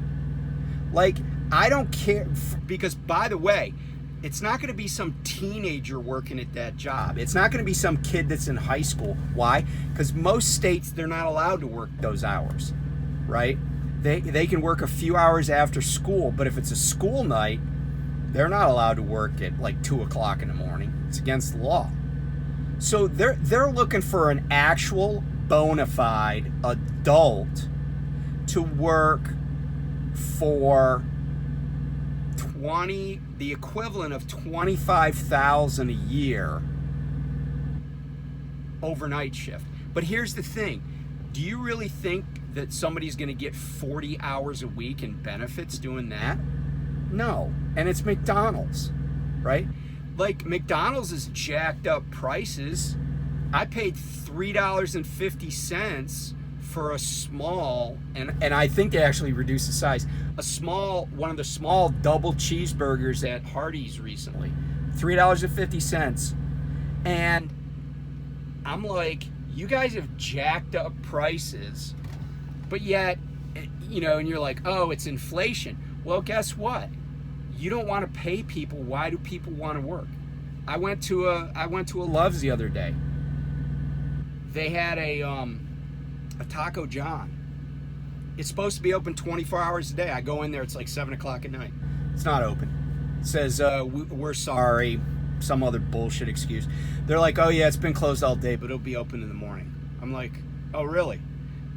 Like, I don't care, because, by the way, it's not going to be some teenager working at that job. It's not going to be some kid that's in high school. Why? Because most states, they're not allowed to work those hours, right? They can work a few hours after school, but if it's a school night, they're not allowed to work at like 2 o'clock in the morning. It's against the law. So they're looking for an actual bona fide adult to work for the equivalent of $25,000 a year overnight shift. But here's the thing. Do you really think that somebody's going to get 40 hours a week in benefits doing that? No. And it's McDonald's, right? Like, McDonald's is jacked up prices. I paid $3.50 for a small, and I think they actually reduced the size, one of the small double cheeseburgers at Hardee's recently, $3.50. And I'm like, you guys have jacked up prices, but yet, and you're like, oh, it's inflation. Well, guess what? You don't want to pay people. Why do people want to work? I went to a Love's the other day. They had a Taco John. It's supposed to be open 24 hours a day. I go in there, it's like 7 o'clock at night. It's not open. It says, we're sorry, some other bullshit excuse. They're like, oh yeah, it's been closed all day, but it'll be open in the morning. I'm like, oh really?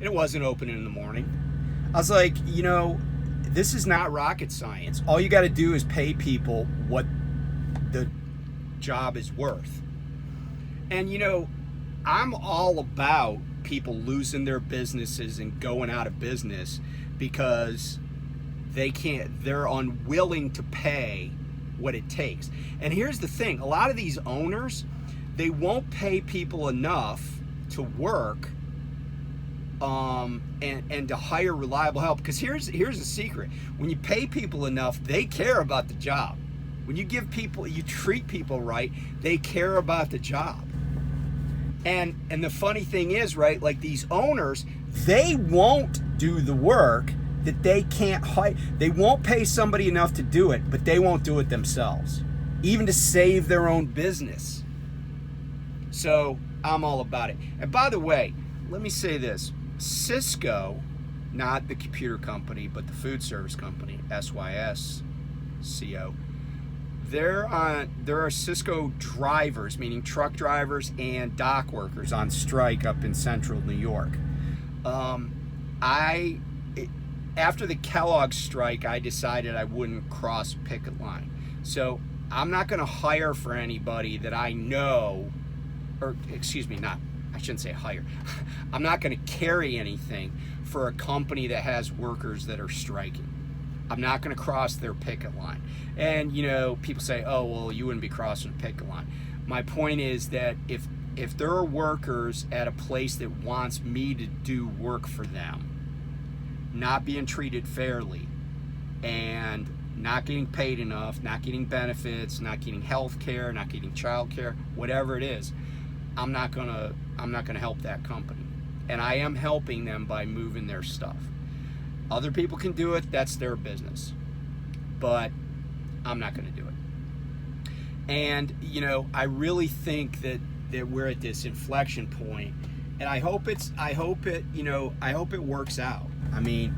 It wasn't open in the morning. I was like, this is not rocket science. All you got to do is pay people what the job is worth. And I'm all about people losing their businesses and going out of business because they're unwilling to pay what it takes. And here's the thing, a lot of these owners, they won't pay people enough to work and to hire reliable help. Because here's the secret. When you pay people enough, they care about the job. When you treat people right, they care about the job. And the funny thing is, right, like these owners, they won't do the work that they can't hire. They won't pay somebody enough to do it, but they won't do it themselves, even to save their own business. So I'm all about it. And by the way, let me say this. Cisco, not the computer company, but the food service company, SYSCO, there are Cisco drivers, meaning truck drivers and dock workers, on strike up in central New York. After the Kellogg strike, I decided I wouldn't cross picket line. So I'm not going to hire for anybody that I know, or excuse me, I shouldn't say hire. I'm not going to carry anything for a company that has workers that are striking. I'm not going to cross their picket line. And, people say, oh, well, you wouldn't be crossing the picket line. My point is that if there are workers at a place that wants me to do work for them, not being treated fairly, and not getting paid enough, not getting benefits, not getting health care, not getting child care, whatever it is, I'm not gonna help that company. And I am helping them by moving their stuff. Other people can do it, that's their business. But I'm not gonna do it. And I really think that we're at this inflection point, and I hope it works out. I mean,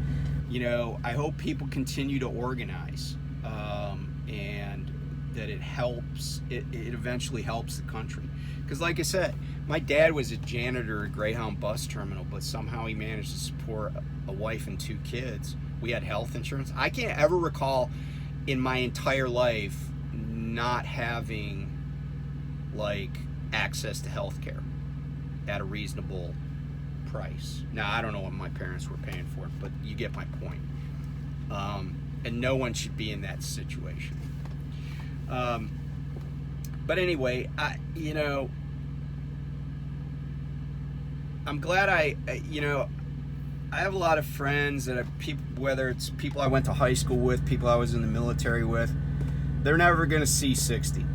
I hope people continue to organize, and that it helps. It eventually helps the country. Because, like I said, my dad was a janitor at Greyhound bus terminal, but somehow he managed to support a wife and 2 kids. We had health insurance. I can't ever recall in my entire life not having access to health care at a reasonable price. Now, I don't know what my parents were paying for it, but you get my point. And no one should be in that situation. But anyway, I'm glad I have a lot of friends that are people, whether it's people I went to high school with, people I was in the military with, they're never going to see 60.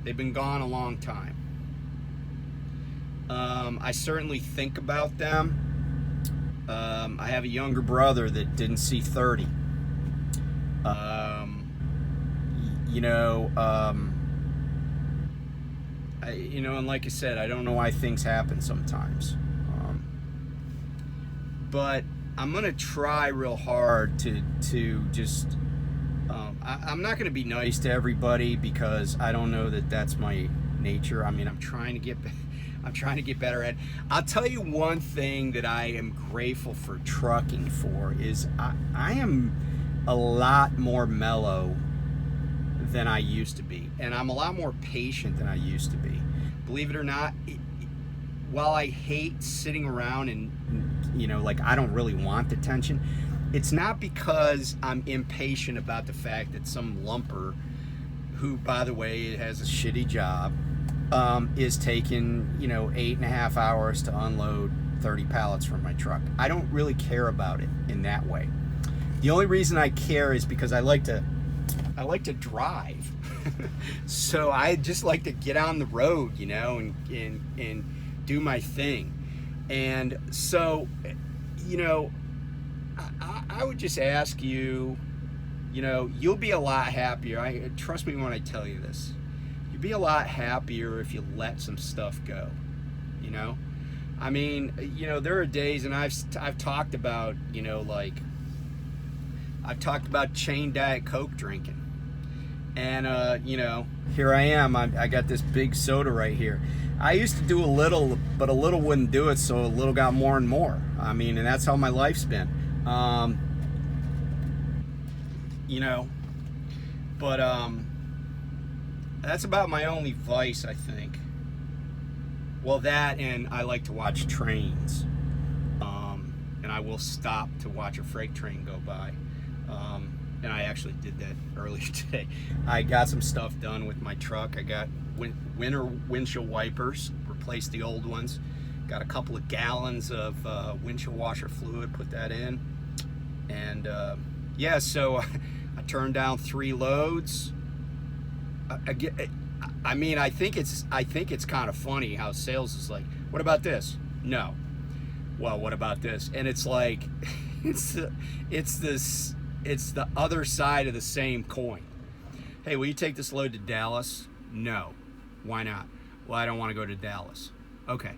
They've been gone a long time. I certainly think about them. I have a younger brother that didn't see 30. And like I said, I don't know why things happen sometimes. But I'm gonna try real hard to just. I'm not gonna be nice to everybody because I don't know that that's my nature. I mean, I'm trying to get better at. I'll tell you one thing that I am grateful for trucking for is I am a lot more mellow than I used to be, and I'm a lot more patient than I used to be. Believe it or not, while I hate sitting around and I don't really want attention, it's not because I'm impatient about the fact that some lumper, who by the way has a shitty job, is taking 8.5 hours to unload 30 pallets from my truck. I don't really care about it in that way. The only reason I care is because I like to drive. So I just like to get on the road, and do my thing. And so, I would just ask you, you'll be a lot happier. Trust me when I tell you this. You'll be a lot happier if you let some stuff go. I mean, there are days, and I've talked about, I've talked about chain Diet Coke drinking. And, here I am. I got this big soda right here. I used to do a little, but a little wouldn't do it, so a little got more and more. I mean, and that's how my life's been. That's about my only vice, I think. Well, that, and I like to watch trains. And I will stop to watch a freight train go by. And I actually did that earlier today. I got some stuff done with my truck. I got winter windshield wipers, replaced the old ones. Got a couple of gallons of windshield washer fluid, put that in. And so I turned down 3 loads. I think it's kind of funny how sales is like, what about this? No. Well, what about this? And it's like, it's the other side of the same coin. Hey, will you take this load to Dallas? No. Why not? Well, I don't want to go to Dallas. Okay.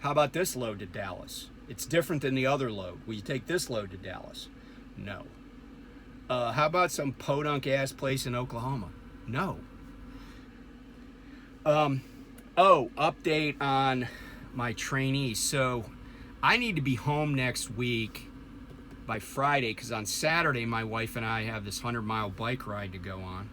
How about this load to Dallas? It's different than the other load. Will you take this load to Dallas? No. How about some podunk ass place in Oklahoma? No. Update on my trainee. So I need to be home next week by Friday, because on Saturday my wife and I have this 100-mile bike ride to go on.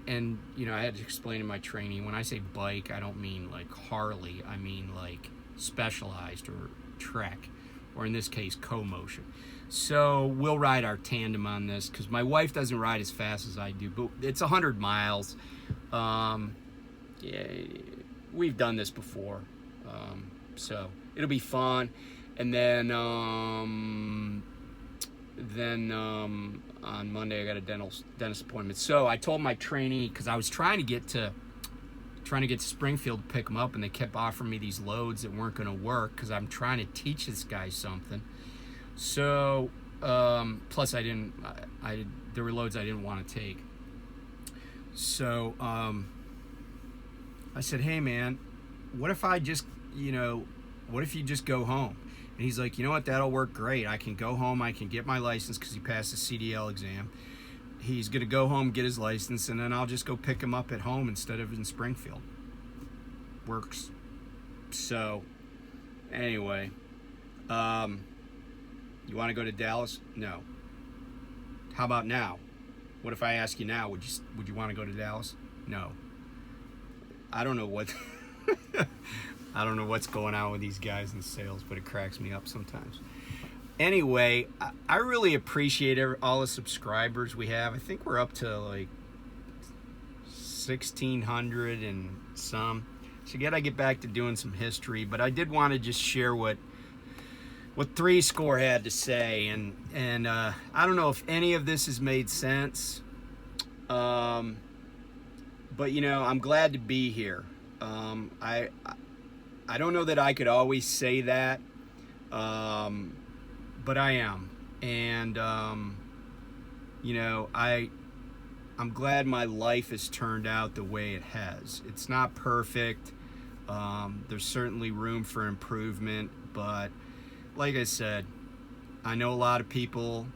And, you know, I had to explain to my trainee, when I say bike, I don't mean like Harley. I mean like Specialized or Trek, or in this case, Co-Motion. So we'll ride our tandem on this, because my wife doesn't ride as fast as I do, but it's 100 miles. Yeah, we've done this before, so it'll be fun. And then on Monday I got a dentist appointment. So I told my trainee, because I was trying to get to Springfield to pick them up, and they kept offering me these loads that weren't going to work, because I'm trying to teach this guy something. So plus there were loads I didn't want to take. So I said, hey man, what if you just go home? And he's like, you know what, that'll work great. I can go home, I can get my license, because he passed the CDL exam. He's going to go home, get his license, and then I'll just go pick him up at home instead of in Springfield. Works. So, anyway, you want to go to Dallas? No. How about now? What if I ask you now, would you want to go to Dallas? No. I don't know what I don't know what's going on with these guys in sales, but it cracks me up sometimes. Anyway, I really appreciate all the subscribers we have. I think we're up to like 1,600 and some. So I get back to doing some history, but I did want to just share what Three Score had to say, and I don't know if any of this has made sense, but you know, I'm glad to be here. I don't know that I could always say that, but I am, and you know, I'm glad my life has turned out the way it has. It's not perfect. There's certainly room for improvement, but like I said, I know a lot of people,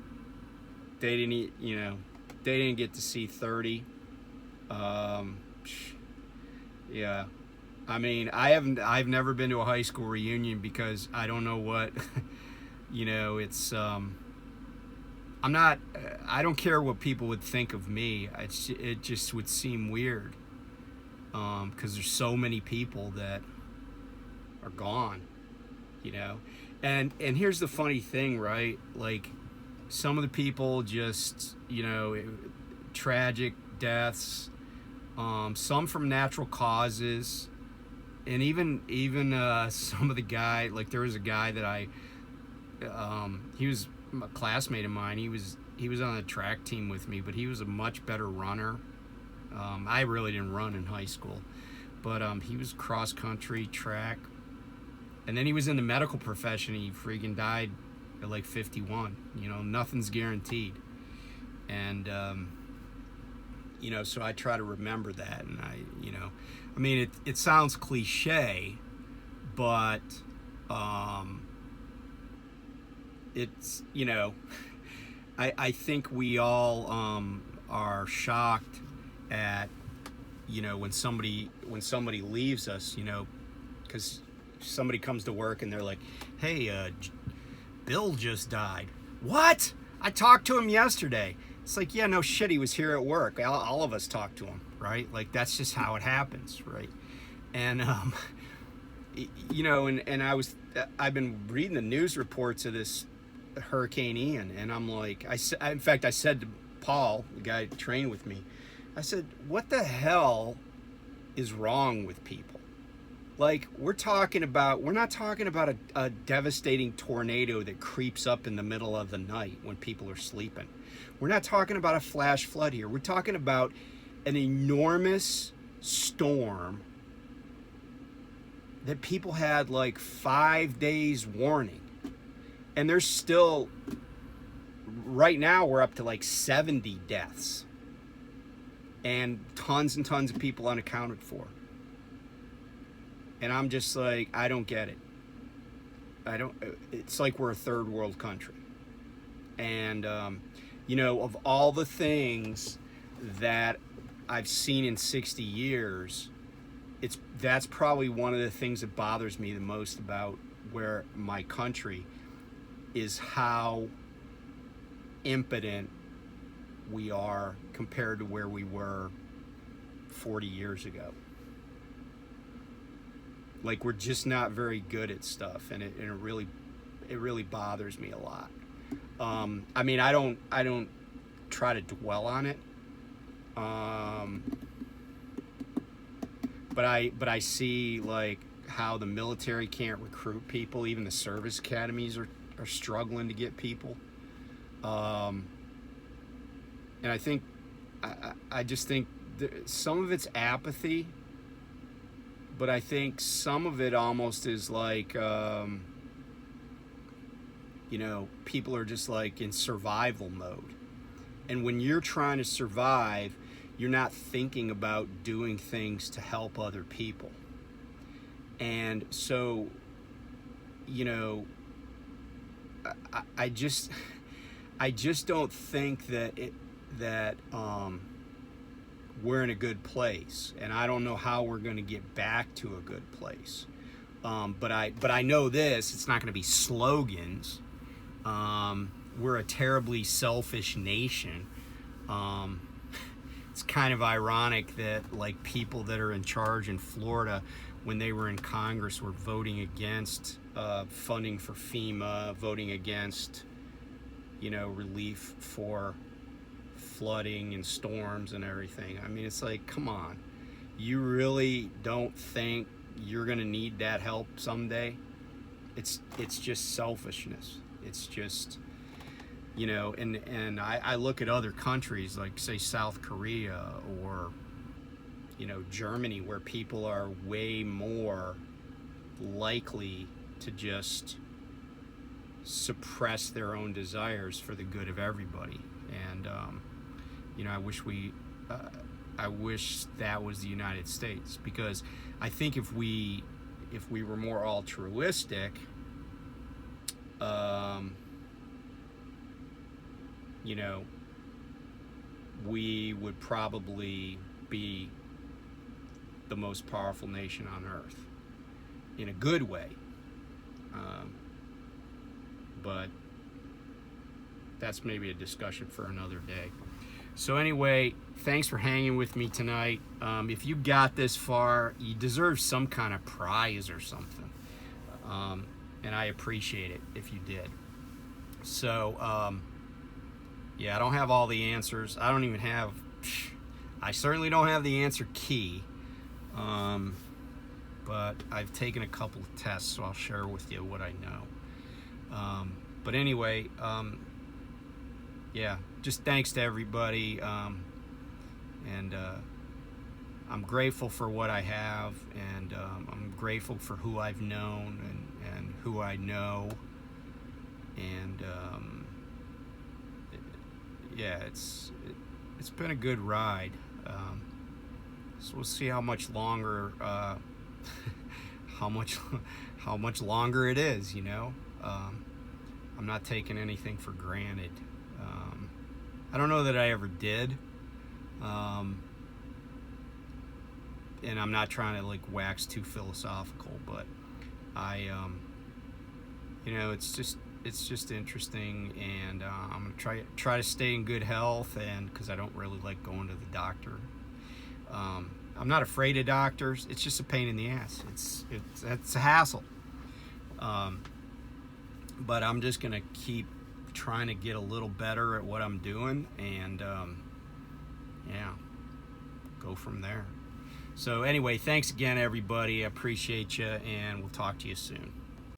they didn't get to see 30. Yeah. I mean, I've never been to a high school reunion, because I don't know what, you know, it's, I don't care what people would think of me. It just would seem weird, because there's so many people that are gone, you know. And here's the funny thing, right? Like, some of the people just, you know, tragic deaths, some from natural causes, and even some of the guy, like there was a guy that he was a classmate of mine. He was on the track team with me, but he was a much better runner. I really didn't run in high school, but he was cross country, track. And then he was in the medical profession. He freaking died at like 51. You know, nothing's guaranteed. And, you know, so I try to remember that. And I mean, it sounds cliche, but it's, you know, I think we all are shocked at, you know, when somebody leaves us, you know, because somebody comes to work and they're like, hey, Bill just died. What? I talked to him yesterday. It's like, yeah, no shit, he was here at work. All of us talked to him, right? Like, that's just how it happens, right? And you know, and I've been reading the news reports of this Hurricane Ian, and I'm like, in fact I said to Paul, the guy who trained with me, I said, what the hell is wrong with people? Like, we're not talking about a devastating tornado that creeps up in the middle of the night when people are sleeping. We're not talking about a flash flood here. We're talking about an enormous storm that people had like 5 days warning. And there's still, right now we're up to like 70 deaths and tons of people unaccounted for. And I'm just like, I don't get it. It's like we're a third world country. And, of all the things that I've seen in 60 years, that's probably one of the things that bothers me the most about where my country is, how impotent we are compared to where we were 40 years ago. Like, we're just not very good at stuff, and it really bothers me a lot. I mean, I don't try to dwell on it. But I see, like, how the military can't recruit people. Even the service academies are struggling to get people. And I think, I just think some of it's apathy, but I think some of it almost is like, people are just like in survival mode. And when you're trying to survive, you're not thinking about doing things to help other people. And so, I just don't think that we're in a good place, and I don't know how we're going to get back to a good place. But I know this: it's not going to be slogans. We're a terribly selfish nation. It's kind of ironic that, like, people that are in charge in Florida, when they were in Congress, were voting against funding for FEMA, voting against, relief for flooding and storms and everything. I mean, it's like, come on. You really don't think you're going to need that help someday? It's just selfishness. It's just, and I look at other countries, like, say, South Korea or, Germany, where people are way more likely to just suppress their own desires for the good of everybody. And, I wish that was the United States, because I think if we were more altruistic, we would probably be the most powerful nation on earth in a good way. But that's maybe a discussion for another day. So anyway, thanks for hanging with me tonight. If you got this far, you deserve some kind of prize or something. And I appreciate it if you did. So, I don't have all the answers. I certainly don't have the answer key. But I've taken a couple of tests, so I'll share with you what I know. But anyway, just thanks to everybody. And I'm grateful for what I have, and I'm grateful for who I've known and who I know. And it's been a good ride. So we'll see how much longer how much longer it is. I'm not taking anything for granted. I don't know that I ever did. And I'm not trying to, like, wax too philosophical, but it's just interesting, and I'm gonna try to stay in good health, and because I don't really like going to the doctor. I'm not afraid of doctors. It's just a pain in the ass. It's a hassle. But I'm just gonna keep trying to get a little better at what I'm doing, and go from there. So anyway, thanks again, everybody. I appreciate you, and we'll talk to you soon.